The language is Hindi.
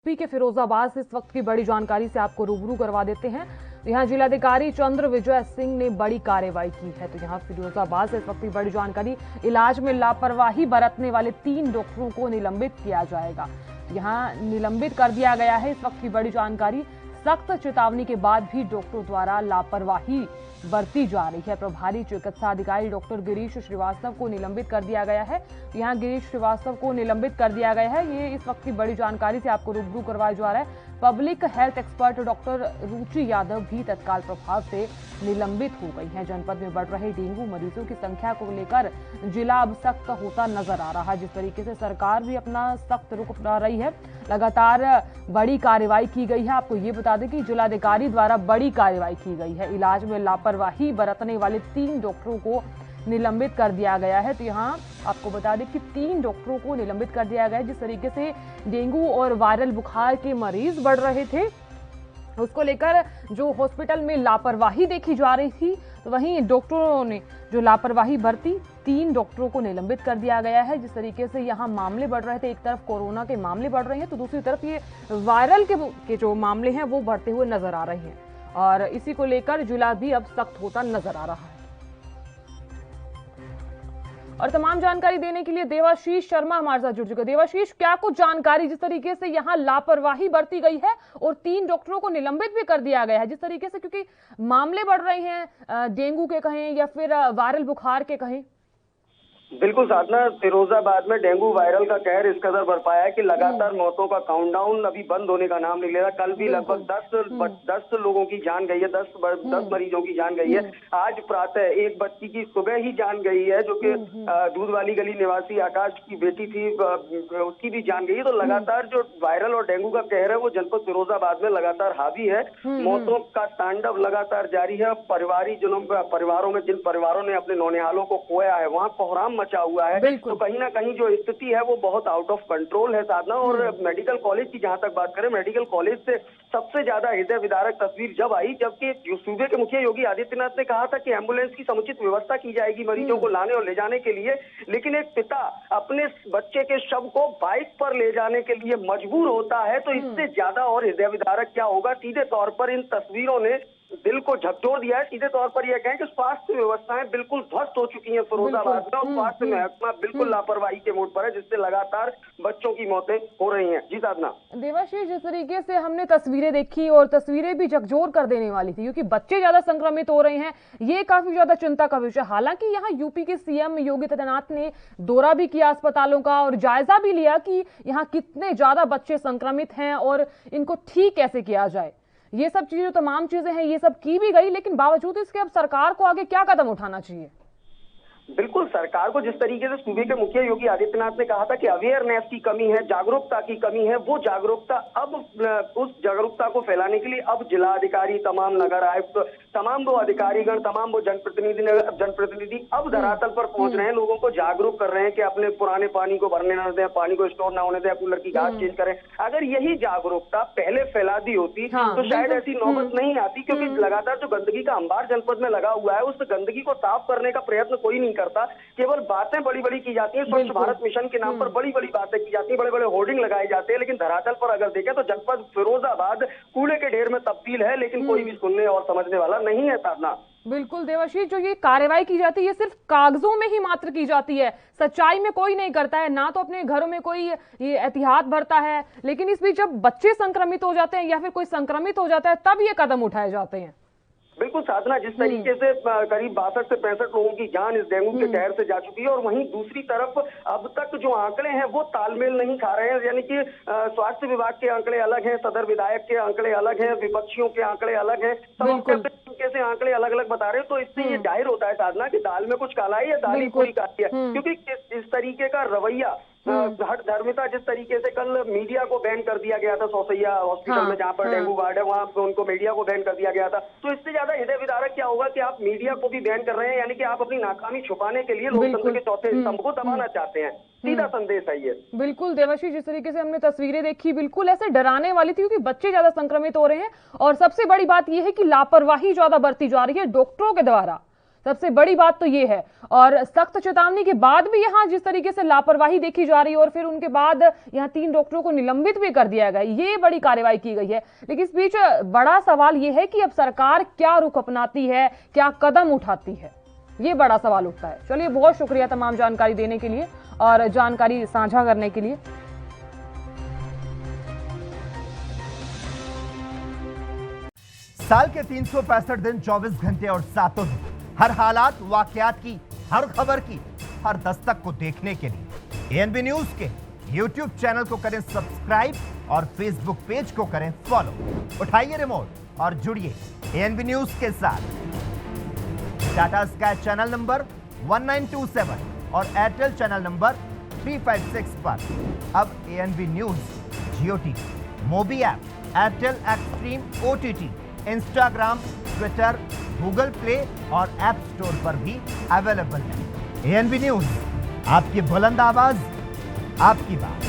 यूपी के फिरोजाबाद से इस वक्त की बड़ी जानकारी से आपको रूबरू करवा देते हैं। यहाँ जिलाधिकारी चंद्र विजय सिंह ने बड़ी कार्रवाई की है। तो यहाँ फिरोजाबाद से इस वक्त की बड़ी जानकारी, इलाज में लापरवाही बरतने वाले 3 डॉक्टरों को निलंबित किया जाएगा। यहाँ निलंबित कर दिया गया है। इस वक्त की बड़ी जानकारी, सख्त चेतावनी के बाद भी डॉक्टरों द्वारा लापरवाही बरती जा रही है। प्रभारी चिकित्सा अधिकारी डॉक्टर गिरीश श्रीवास्तव को निलंबित कर दिया गया है। यहाँ गिरीश श्रीवास्तव को निलंबित कर दिया गया है। ये इस वक्त की बड़ी जानकारी से आपको रूबरू करवाया जा रहा है। पब्लिक हेल्थ एक्सपर्ट डॉक्टर रुचि यादव भी तत्काल प्रभाव से निलंबित हो गई हैं। जनपद में बढ़ रहे डेंगू मरीजों की संख्या को लेकर जिला अब सख्त होता नजर आ रहा है। जिस तरीके से सरकार भी अपना सख्त रुख अपना रही है, लगातार बड़ी कार्रवाई की गई है। आपको ये बता दें कि जिलाधिकारी द्वारा बड़ी कार्रवाई की गई है। इलाज में लापरवाही बरतने वाले 3 डॉक्टरों को निलंबित कर दिया गया है। तो यहाँ आपको बता दें कि 3 डॉक्टरों को निलंबित कर दिया गया है। जिस तरीके से डेंगू और वायरल बुखार के मरीज बढ़ रहे थे, उसको लेकर जो हॉस्पिटल में लापरवाही देखी जा रही थी, तो वहीं डॉक्टरों ने जो लापरवाही बरती, 3 डॉक्टरों को निलंबित कर दिया गया है। जिस तरीके से यहाँ मामले बढ़ रहे थे, एक तरफ कोरोना के मामले बढ़ रहे हैं तो दूसरी तरफ ये वायरल के जो मामले हैं वो बढ़ते हुए नजर आ रहे हैं, और इसी को लेकर जिला भी अब सख्त होता नजर आ रहा है। और तमाम जानकारी देने के लिए देवाशीष शर्मा हमारे साथ जुड़ चुके हैं। देवाशीष, क्या कुछ जानकारी, जिस तरीके से यहाँ लापरवाही बरती गई है और 3 डॉक्टरों को निलंबित भी कर दिया गया है, जिस तरीके से, क्योंकि मामले बढ़ रहे हैं डेंगू के कहें या फिर वायरल बुखार के कहें। बिल्कुल साधना, फिरोजाबाद में डेंगू वायरल का कहर इस कदर बढ़ पाया है कि लगातार मौतों का काउंटडाउन अभी बंद होने का नाम नहीं ले रहा। कल भी लगभग 10 लोगों की जान गई है, 10 मरीजों की जान गई है। आज प्रातः एक बच्ची की सुबह ही जान गई है, जो कि दूध वाली गली निवासी आकाश की बेटी थी, उसकी भी जान गई है। तो लगातार जो वायरल और डेंगू का कहर है वो जनपद फिरोजाबाद में लगातार हावी है। मौतों का तांडव लगातार जारी है। परिवारों में जिन परिवारों ने अपने नौनिहालों को खोया है, वहाँ कोहराम मचा हुआ है। तो कहीं ना कहीं जो स्थिति है वो बहुत आउट ऑफ कंट्रोल है साधना। और मेडिकल कॉलेज की जहां तक बात करें, मेडिकल कॉलेज से सबसे ज्यादा हृदय विदारक तस्वीर जब आई, जबकि सूबे के मुखिया योगी आदित्यनाथ ने कहा था कि एम्बुलेंस की समुचित व्यवस्था की जाएगी मरीजों को लाने और ले जाने के लिए, लेकिन एक पिता अपने बच्चे के शव को बाइक पर ले जाने के लिए मजबूर होता है। तो इससे ज्यादा और हृदय विदारक क्या होगा। सीधे तौर पर इन तस्वीरों ने दिल को झकझोर दिया है। सीधे तौर पर यह कहें कि स्वास्थ्य व्यवस्थाएं बिल्कुल ध्वस्त हो चुकी हैं फिरोजाबाद में, और स्वास्थ्य महकमा बिल्कुल लापरवाही के मोड पर है, जिससे लगातार बच्चों की मौतें हो रही हैं। जी साधना। देवाशीष, जिस तरीके से हमने तस्वीरें देखी और तस्वीरें भी झकझोर कर देने वाली थी, क्योंकि बच्चे ज्यादा संक्रमित हो रहे हैं, ये काफी ज्यादा चिंता का विषय। हालांकि यहाँ यूपी के सीएम योगी आदित्यनाथ ने दौरा भी किया अस्पतालों का और जायजा भी लिया कि यहाँ कितने ज्यादा बच्चे संक्रमित हैं और इनको ठीक कैसे किया जाए। ये सब चीजें, तमाम चीजें हैं, ये सब की भी गई, लेकिन बावजूद इसके अब सरकार को आगे क्या कदम उठाना चाहिए? बिल्कुल, सरकार को जिस तरीके से सूबे के मुखिया योगी आदित्यनाथ ने कहा था कि अवेयरनेस की कमी है, जागरूकता की कमी है, वो जागरूकता अब उस जागरूकता को फैलाने के लिए अब जिलाधिकारी, तमाम नगर आयुक्त, तमाम वो अधिकारीगण, तमाम वो जनप्रतिनिधि अब धरातल पर पहुंच रहे हैं, लोगों को जागरूक कर रहे हैं कि अपने पुराने पानी को भरने न दें, पानी को स्टोर ना होने दें, कूलर की घास चेंज करें। अगर यही जागरूकता पहले फैला दी होती तो शायद ऐसी नौबत नहीं आती, क्योंकि लगातार जो गंदगी का अंबार जनपद में लगा हुआ है, उस गंदगी को साफ करने का प्रयत्न कोई नहीं करता। केवल बातें बड़ी बड़ी की जाती हैं, स्वच्छ भारत मिशन के नाम पर बड़ी बड़ी बातें की जाती हैं, बड़े बड़े होर्डिंग लगाए जाते हैं, लेकिन धरातल पर अगर देखें तो जनपद फिरोजाबाद कूड़े के ढेर में तब्दील है, लेकिन कोई भी सुनने और समझने वाला नहीं है साधना। बिल्कुल देवाशीष, जो ये कार्रवाई की जाती है ये सिर्फ कागजों में ही मात्र की जाती है, सच्चाई में कोई नहीं करता है। ना तो अपने घरों में कोई ये एहतियात बरता है, लेकिन इस बीच जब बच्चे संक्रमित हो जाते हैं या फिर कोई संक्रमित हो जाता है, तब ये कदम उठाए जाते हैं। बिल्कुल साधना, जिस तरीके से करीब 62 से 65 लोगों की जान इस डेंगू के कहर से जा चुकी है, और वहीं दूसरी तरफ अब तक जो आंकड़े हैं वो तालमेल नहीं खा रहे हैं। यानी कि स्वास्थ्य विभाग के आंकड़े अलग हैं, सदर विधायक के आंकड़े अलग हैं, विपक्षियों के आंकड़े अलग हैं, सब तरीके से आंकड़े अलग अलग बता रहे हैं। तो इससे ये जाहिर होता है साधना कि दाल में कुछ काला है या दाल ही पूरी काली है, क्योंकि इस तरीके का रवैया, हट धर्मिता, जिस तरीके से कल मीडिया को बैन कर दिया गया था सौसैया हॉस्पिटल में, जहां पर डेंगू वार्ड है, वहां उनको मीडिया को बैन कर दिया गया था। तो इससे ज्यादा हृदय विदारक क्या होगा कि आप मीडिया को भी बैन कर रहे हैं, यानी कि आप अपनी नाकामी छुपाने के लिए लोकतंत्र के चौथे स्तंभ को दबाना चाहते हैं। सीधा संदेश है ये। बिल्कुल देवाशीष, जिस तरीके से हमने तस्वीरें देखी, बिल्कुल ऐसे डराने वाली थी, क्योंकि बच्चे ज्यादा संक्रमित हो रहे हैं और सबसे बड़ी बात यह है कि लापरवाही ज्यादा बरती जा रही है डॉक्टरों के द्वारा। सबसे बड़ी बात तो ये है। और सख्त चेतावनी के बाद भी यहाँ जिस तरीके से लापरवाही देखी जा रही है और फिर उनके बाद यहाँ 3 डॉक्टरों को निलंबित भी कर दिया गया, ये बड़ी कार्रवाई की गई है। लेकिन इस बीच बड़ा सवाल ये है कि अब सरकार क्या रुख अपनाती है, क्या कदम उठाती है, ये बड़ा सवाल उठता है। चलिए, बहुत शुक्रिया तमाम जानकारी देने के लिए और जानकारी साझा करने के लिए। साल के 365 दिन 24 घंटे और 7 दिन, हर हालात वाकयात की, हर खबर की, हर दस्तक को देखने के लिए एएनबी न्यूज के YouTube चैनल को करें सब्सक्राइब और Facebook पेज को करें फॉलो। उठाइए रिमोट और जुड़िए एएनबी न्यूज के साथ। टाटा स्काई चैनल नंबर 1927 और एयरटेल चैनल नंबर 356 पर अब ANB news Jio TV, Mobi app, Airtel Xstream OTT, Instagram, Twitter, Google Play और ऐप स्टोर पर भी अवेलेबल है। एएनबी न्यूज, आपकी बुलंद आवाज, आपकी बात।